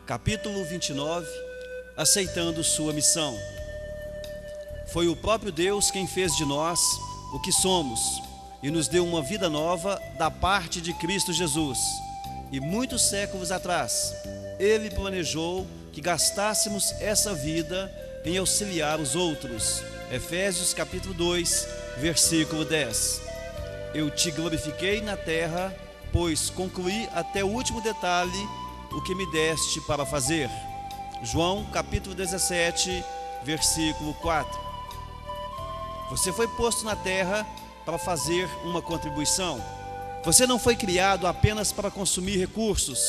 capítulo 29, aceitando sua missão. Foi o próprio Deus quem fez de nós o que somos e nos deu uma vida nova da parte de Cristo Jesus. E muitos séculos atrás, Ele planejou que gastássemos essa vida em auxiliar os outros. Efésios capítulo 2, versículo 10. Eu te glorifiquei na terra, pois concluí até o último detalhe o que me deste para fazer. João capítulo 17, versículo 4. Você foi posto na terra para fazer uma contribuição. Você não foi criado apenas para consumir recursos,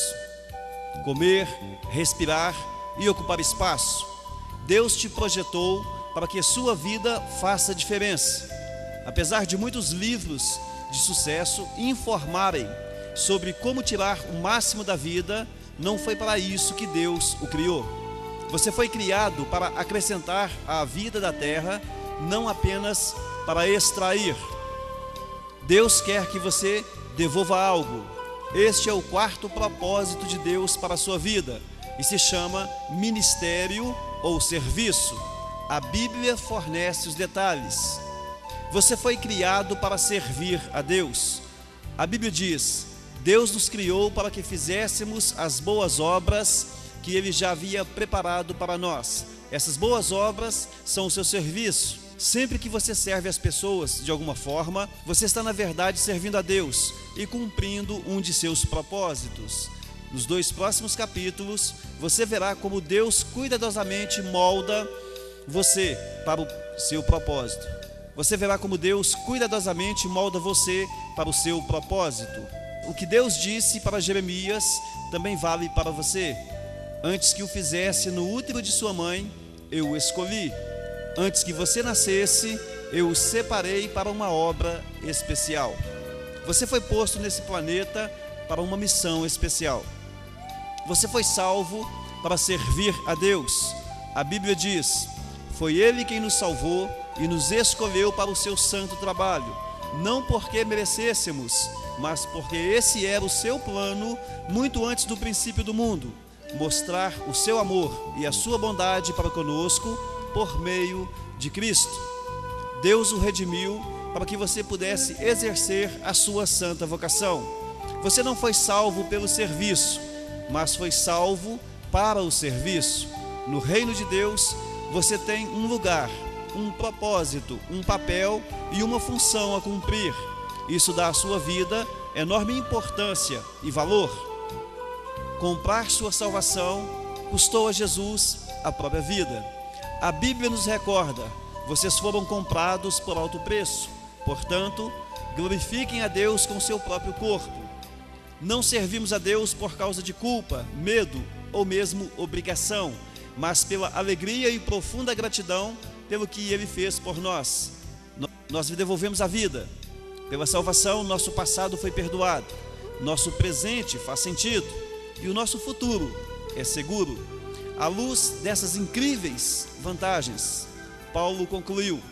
comer, respirar e ocupar espaço. Deus te projetou para que a sua vida faça diferença. Apesar de muitos livros de sucesso informarem sobre como tirar o máximo da vida, não foi para isso que Deus o criou. Você foi criado para acrescentar à vida da terra, não apenas para extrair. Deus quer que você devolva algo. Este é o quarto propósito de Deus para a sua vida e se chama ministério ou serviço. A Bíblia fornece os detalhes. Você foi criado para servir a Deus. A Bíblia diz: Deus nos criou para que fizéssemos as boas obras que Ele já havia preparado para nós. Essas boas obras são o seu serviço. Sempre que você serve as pessoas de alguma forma, você está na verdade servindo a Deus e cumprindo um de seus propósitos. Nos 2 próximos capítulos, você verá como Deus cuidadosamente molda você para o seu propósito. Você verá como Deus cuidadosamente molda você para o seu propósito. O que Deus disse para Jeremias também vale para você. Antes que o fizesse no útero de sua mãe, eu o escolhi. Antes que você nascesse, eu o separei para uma obra especial. Você foi posto nesse planeta para uma missão especial. Você foi salvo para servir a Deus. A Bíblia diz: foi Ele quem nos salvou e nos escolheu para o seu santo trabalho, não porque merecêssemos, mas porque esse era o seu plano muito antes do princípio do mundo, mostrar o seu amor e a sua bondade para conosco por meio de Cristo. Deus o redimiu para que você pudesse exercer a sua santa vocação. Você não foi salvo pelo serviço, mas foi salvo para o serviço. No reino de Deus, você tem um lugar, um propósito, um papel e uma função a cumprir. Isso dá à sua vida enorme importância e valor. Comprar sua salvação custou a Jesus a própria vida. A Bíblia nos recorda: vocês foram comprados por alto preço. Portanto, glorifiquem a Deus com seu próprio corpo. Não servimos a Deus por causa de culpa, medo ou mesmo obrigação, mas pela alegria e profunda gratidão pelo que Ele fez por nós. Nós lhe devolvemos a vida. Pela salvação, nosso passado foi perdoado, nosso presente faz sentido e o nosso futuro é seguro. À luz dessas incríveis vantagens, Paulo concluiu: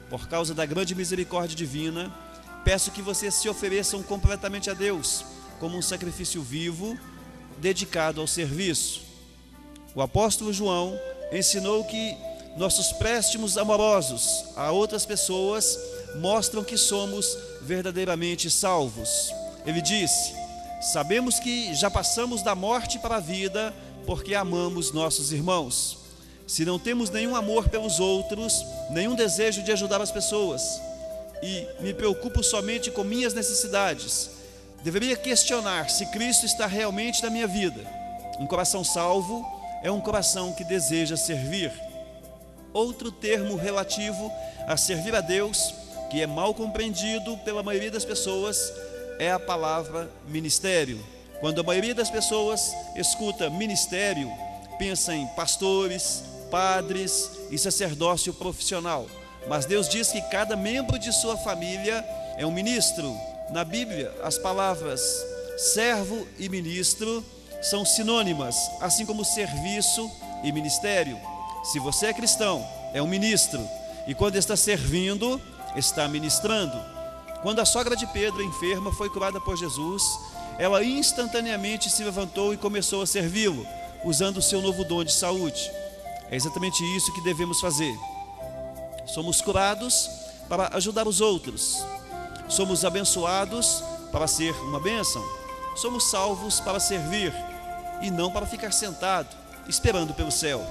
por causa da grande misericórdia divina, peço que vocês se ofereçam completamente a Deus, como um sacrifício vivo, dedicado ao serviço. O apóstolo João ensinou que nossos préstimos amorosos a outras pessoas mostram que somos verdadeiramente salvos. Ele disse: sabemos que já passamos da morte para a vida porque amamos nossos irmãos. Se não temos nenhum amor pelos outros, nenhum desejo de ajudar as pessoas, e me preocupo somente com minhas necessidades, deveria questionar se Cristo está realmente na minha vida. Um coração salvo é um coração que deseja servir. Outro termo relativo a servir a Deus, que é mal compreendido pela maioria das pessoas, é a palavra ministério. Quando a maioria das pessoas escuta ministério, pensa em pastores, padres e sacerdócio profissional. Mas Deus diz que cada membro de sua família é um ministro. Na Bíblia, as palavras servo e ministro são sinônimas, assim como serviço e ministério. Se você é cristão, é um ministro, e quando está servindo, está ministrando. Quando a sogra de Pedro, enferma, foi curada por Jesus, ela instantaneamente se levantou e começou a servi-lo. usando o seu novo dom de saúde. É exatamente isso que devemos fazer. Somos curados para ajudar os outros. Somos abençoados para ser uma bênção. Somos salvos para servir e não para ficar sentado, esperando pelo céu.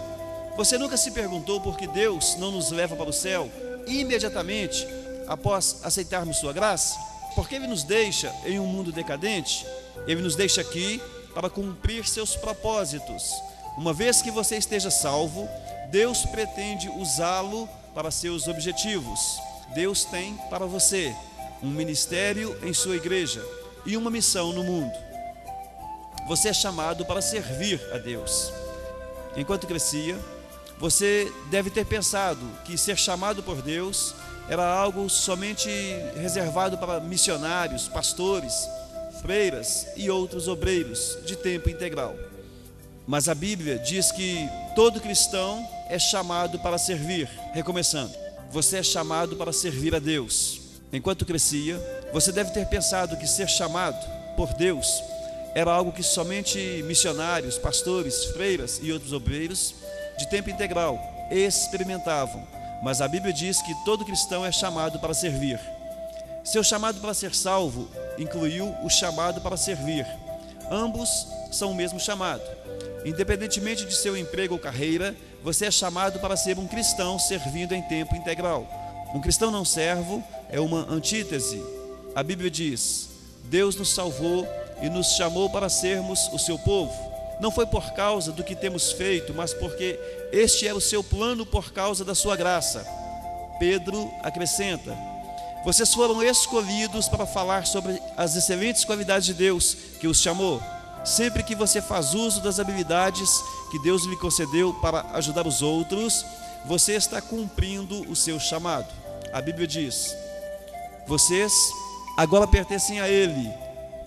Você nunca se perguntou por que Deus não nos leva para o céu imediatamente após aceitarmos sua graça? Porque Ele nos deixa em um mundo decadente? Ele nos deixa aqui para cumprir seus propósitos. Uma vez que você esteja salvo, Deus pretende usá-lo para seus objetivos. Deus tem para você um ministério em sua igreja e uma missão no mundo. Você é chamado para servir a Deus. Enquanto crescia, você deve ter pensado que ser chamado por Deus era algo somente reservado para missionários, pastores, freiras e outros obreiros de tempo integral. Mas a Bíblia diz que todo cristão é chamado para servir. Recomeçando, você é chamado para servir a Deus. Enquanto crescia, você deve ter pensado que ser chamado por Deus era algo que somente missionários, pastores, freiras e outros obreiros de tempo integral experimentavam. Mas a Bíblia diz que todo cristão é chamado para servir. Seu chamado para ser salvo incluiu o chamado para servir. Ambos são o mesmo chamado. Independentemente de seu emprego ou carreira, você é chamado para ser um cristão servindo em tempo integral. Um cristão não servo é uma antítese. A Bíblia diz: Deus nos salvou e nos chamou para sermos o seu povo. Não foi por causa do que temos feito, mas porque este era o seu plano por causa da sua graça. Pedro acrescenta: vocês foram escolhidos para falar sobre as excelentes qualidades de Deus que os chamou. Sempre que você faz uso das habilidades que Deus lhe concedeu para ajudar os outros, você está cumprindo o seu chamado. A Bíblia diz: vocês agora pertencem a Ele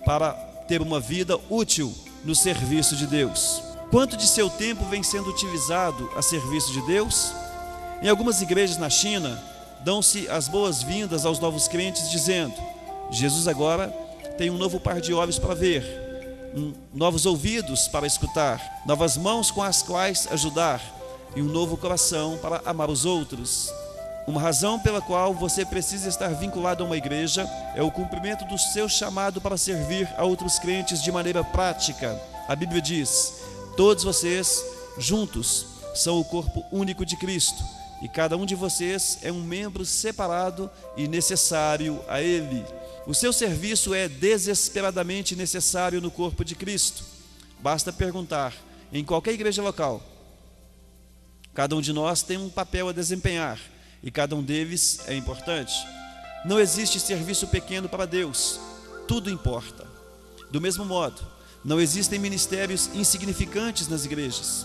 para ter uma vida útil no serviço de Deus. Quanto de seu tempo vem sendo utilizado a serviço de Deus? Em algumas igrejas na China, dão-se as boas-vindas aos novos crentes dizendo: Jesus agora tem um novo par de olhos para ver, novos ouvidos para escutar, novas mãos com as quais ajudar e um novo coração para amar os outros. Uma razão pela qual você precisa estar vinculado a uma igreja é o cumprimento do seu chamado para servir a outros crentes de maneira prática. A Bíblia diz: todos vocês juntos são o corpo único de Cristo e cada um de vocês é um membro separado e necessário a Ele. O seu serviço é desesperadamente necessário no corpo de Cristo. Basta perguntar em qualquer igreja local. Cada um de nós tem um papel a desempenhar e cada um deles é importante. Não existe serviço pequeno para Deus, tudo importa. Do mesmo modo, não existem ministérios insignificantes nas igrejas.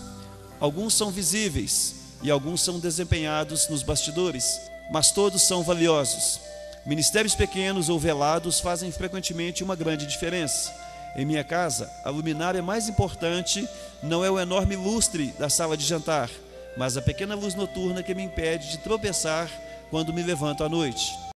Alguns são visíveis e alguns são desempenhados nos bastidores, mas todos são valiosos. Ministérios pequenos ou velados fazem frequentemente uma grande diferença. Em minha casa, a luminária mais importante não é o enorme lustre da sala de jantar, mas a pequena luz noturna que me impede de tropeçar quando me levanto à noite.